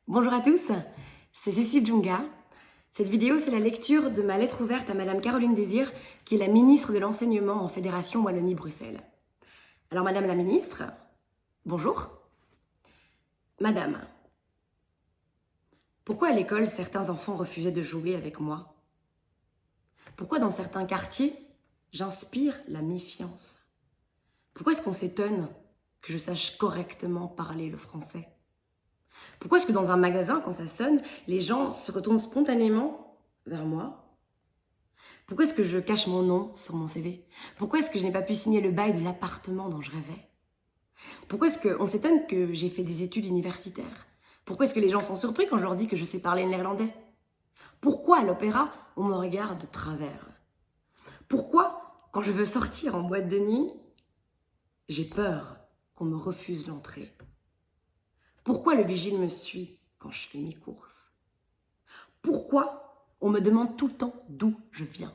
Bonjour à tous, c'est Cécile Djunga. Cette vidéo, c'est la lecture de ma lettre ouverte à Madame Caroline Désir, qui est la ministre de l'Enseignement en Fédération Wallonie-Bruxelles. Alors Madame la ministre, bonjour. Madame, pourquoi à l'école certains enfants refusaient de jouer avec moi? Pourquoi dans certains quartiers, j'inspire la méfiance? Pourquoi est-ce qu'on s'étonne que je sache correctement parler le français? Pourquoi est-ce que dans un magasin, quand ça sonne, les gens se retournent spontanément vers moi? Pourquoi est-ce que je cache mon nom sur mon CV? Pourquoi est-ce que je n'ai pas pu signer le bail de l'appartement dont je rêvais? Pourquoi est-ce qu'on s'étonne que j'ai fait des études universitaires? Pourquoi est-ce que les gens sont surpris quand je leur dis que je sais parler néerlandais? Pourquoi à l'opéra, on me regarde de travers? Pourquoi, quand je veux sortir en boîte de nuit, j'ai peur qu'on me refuse l'entrée? Pourquoi le vigile me suit quand je fais mes courses? Pourquoi on me demande tout le temps d'où je viens?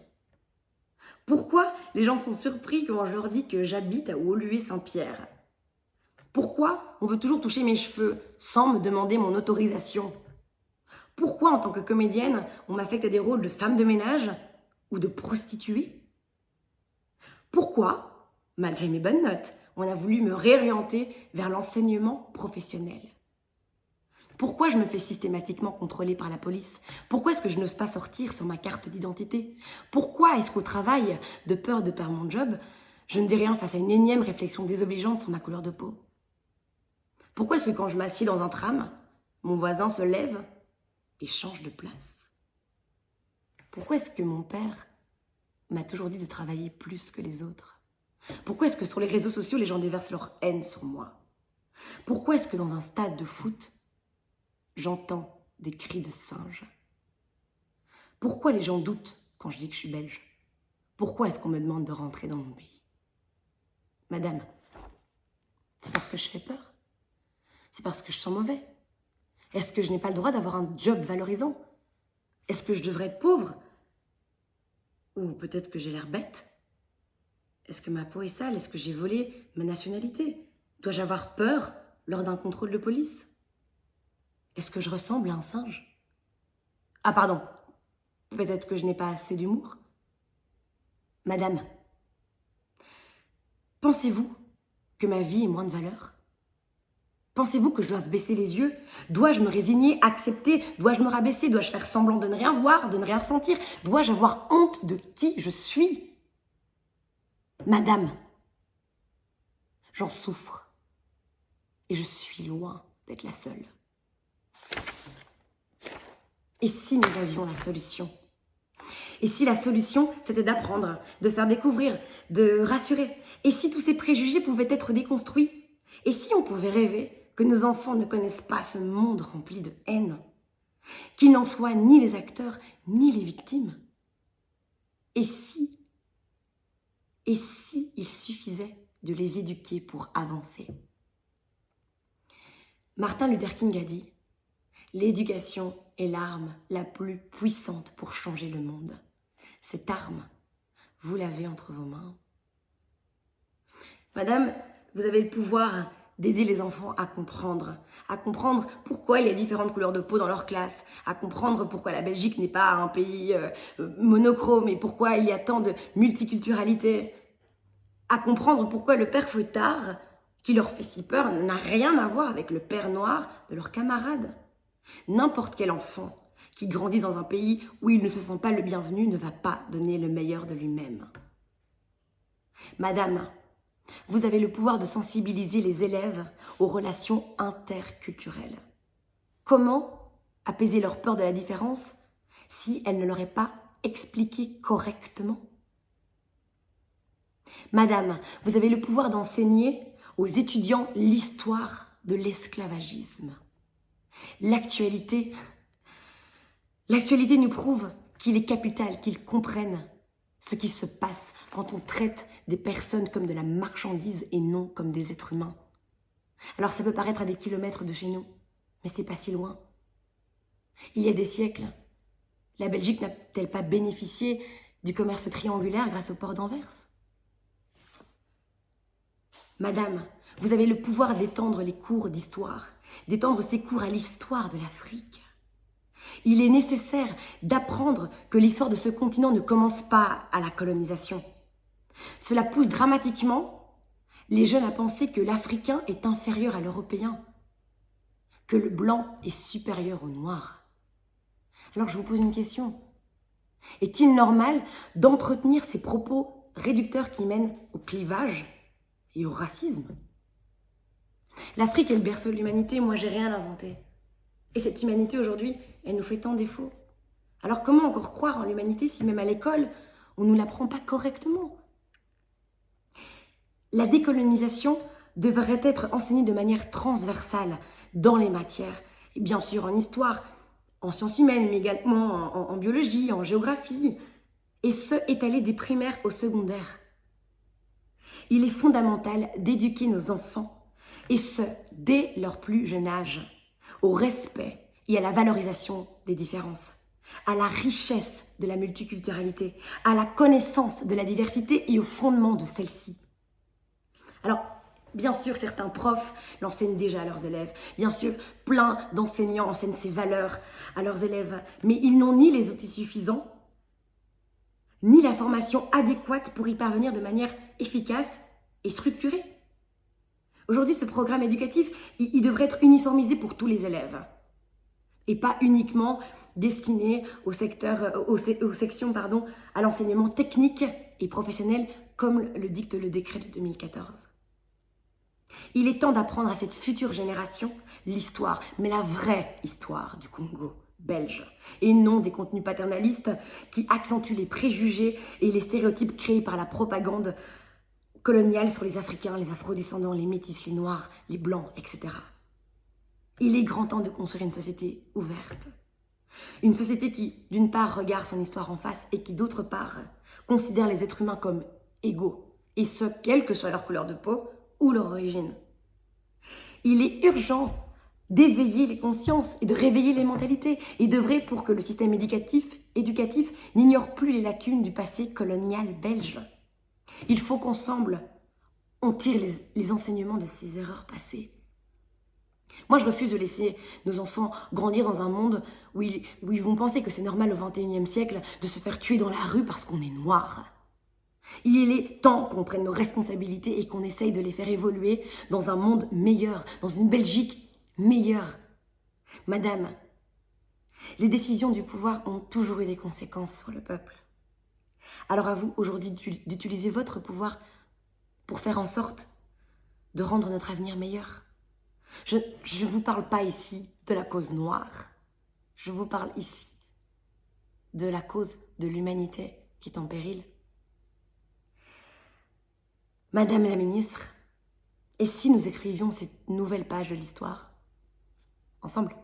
Pourquoi les gens sont surpris quand je leur dis que j'habite à Woluwe-Saint-Pierre? Pourquoi on veut toujours toucher mes cheveux sans me demander mon autorisation? Pourquoi, en tant que comédienne, on m'affecte à des rôles de femme de ménage ou de prostituée? Pourquoi, malgré mes bonnes notes, on a voulu me réorienter vers l'enseignement professionnel? Pourquoi je me fais systématiquement contrôler par la police? Pourquoi est-ce que je n'ose pas sortir sans ma carte d'identité? Pourquoi est-ce qu'au travail, de peur de perdre mon job, je ne dis rien face à une énième réflexion désobligeante sur ma couleur de peau? Pourquoi est-ce que quand je m'assieds dans un tram, mon voisin se lève et change de place? Pourquoi est-ce que mon père m'a toujours dit de travailler plus que les autres? Pourquoi est-ce que sur les réseaux sociaux, les gens déversent leur haine sur moi? Pourquoi est-ce que dans un stade de foot, j'entends des cris de singes? Pourquoi les gens doutent quand je dis que je suis belge? Pourquoi est-ce qu'on me demande de rentrer dans mon pays? Madame, c'est parce que je fais peur? C'est parce que je sens mauvais? Est-ce que je n'ai pas le droit d'avoir un job valorisant? Est-ce que je devrais être pauvre? Ou peut-être que j'ai l'air bête? Est-ce que ma peau est sale? Est-ce que j'ai volé ma nationalité? Dois-je avoir peur lors d'un contrôle de police? Est-ce que je ressemble à un singe? Ah pardon, peut-être que je n'ai pas assez d'humour? Madame, pensez-vous que ma vie est moins de valeur? Pensez-vous que je dois baisser les yeux? Dois-je me résigner, accepter? Dois-je me rabaisser? Dois-je faire semblant de ne rien voir, de ne rien ressentir? Dois-je avoir honte de qui je suis? Madame, j'en souffre et je suis loin d'être la seule. Et si nous avions la solution? Et si la solution, c'était d'apprendre, de faire découvrir, de rassurer? Et si tous ces préjugés pouvaient être déconstruits? Et si on pouvait rêver que nos enfants ne connaissent pas ce monde rempli de haine? Qu'ils n'en soient ni les acteurs, ni les victimes? Et si il suffisait de les éduquer pour avancer? Martin Luther King a dit « L'éducation est l'arme la plus puissante pour changer le monde. Cette arme, vous l'avez entre vos mains. » Madame, vous avez le pouvoir d'aider les enfants à comprendre pourquoi il y a différentes couleurs de peau dans leur classe, à comprendre pourquoi la Belgique n'est pas un pays monochrome et pourquoi il y a tant de multiculturalité, à comprendre pourquoi le père fouettard, qui leur fait si peur, n'a rien à voir avec le père noir de leurs camarades. N'importe quel enfant qui grandit dans un pays où il ne se sent pas le bienvenu ne va pas donner le meilleur de lui-même. Madame, vous avez le pouvoir de sensibiliser les élèves aux relations interculturelles. Comment apaiser leur peur de la différence si elle ne leur est pas expliquée correctement? Madame, vous avez le pouvoir d'enseigner aux étudiants l'histoire de l'esclavagisme. L'actualité nous prouve qu'il est capital qu'ils comprennent ce qui se passe quand on traite des personnes comme de la marchandise et non comme des êtres humains. Alors ça peut paraître à des kilomètres de chez nous, mais c'est pas si loin. Il y a des siècles, la Belgique n'a-t-elle pas bénéficié du commerce triangulaire grâce au port d'Anvers? Madame, Vous avez le pouvoir d'étendre les cours d'histoire, d'étendre ces cours à l'histoire de l'Afrique. Il est nécessaire d'apprendre que l'histoire de ce continent ne commence pas à la colonisation. Cela pousse dramatiquement les jeunes à penser que l'Africain est inférieur à l'Européen, que le blanc est supérieur au noir. Alors je vous pose une question. Est-il normal d'entretenir ces propos réducteurs qui mènent au clivage et au racisme? L'Afrique est le berceau de l'humanité, moi j'ai rien inventé. Et cette humanité aujourd'hui, elle nous fait tant défaut. Alors comment encore croire en l'humanité si même à l'école, on ne nous l'apprend pas correctement? La décolonisation devrait être enseignée de manière transversale dans les matières. Et bien sûr en histoire, en sciences humaines, mais également en biologie, en géographie. Et ce, étalé des primaires au secondaire. Il est fondamental d'éduquer nos enfants, et ce, dès leur plus jeune âge, au respect et à la valorisation des différences, à la richesse de la multiculturalité, à la connaissance de la diversité et au fondement de celle-ci. Alors, bien sûr, certains profs l'enseignent déjà à leurs élèves. Bien sûr, plein d'enseignants enseignent ces valeurs à leurs élèves. Mais ils n'ont ni les outils suffisants, ni la formation adéquate pour y parvenir de manière efficace et structurée. Aujourd'hui, ce programme éducatif, il devrait être uniformisé pour tous les élèves et pas uniquement destiné aux sections, à l'enseignement technique et professionnel comme le dicte le décret de 2014. Il est temps d'apprendre à cette future génération l'histoire, mais la vraie histoire du Congo belge, et non des contenus paternalistes qui accentuent les préjugés et les stéréotypes créés par la propagande coloniale sur les Africains, les Afro-descendants, les Métis, les Noirs, les Blancs, etc. Il est grand temps de construire une société ouverte. Une société qui, d'une part, regarde son histoire en face et qui, d'autre part, considère les êtres humains comme égaux, et ce, quelle que soit leur couleur de peau ou leur origine. Il est urgent d'éveiller les consciences et de réveiller les mentalités et d'œuvrer pour que le système éducatif n'ignore plus les lacunes du passé colonial belge. Il faut qu'ensemble, on tire les enseignements de ces erreurs passées. Moi, je refuse de laisser nos enfants grandir dans un monde où ils vont penser que c'est normal au XXIe siècle de se faire tuer dans la rue parce qu'on est noir. Il est temps qu'on prenne nos responsabilités et qu'on essaye de les faire évoluer dans un monde meilleur, dans une Belgique meilleure. Madame, les décisions du pouvoir ont toujours eu des conséquences sur le peuple. Alors à vous aujourd'hui d'utiliser votre pouvoir pour faire en sorte de rendre notre avenir meilleur. Je ne vous parle pas ici de la cause noire. Je vous parle ici de la cause de l'humanité qui est en péril. Madame la ministre, et si nous écrivions cette nouvelle page de l'histoire ensemble ?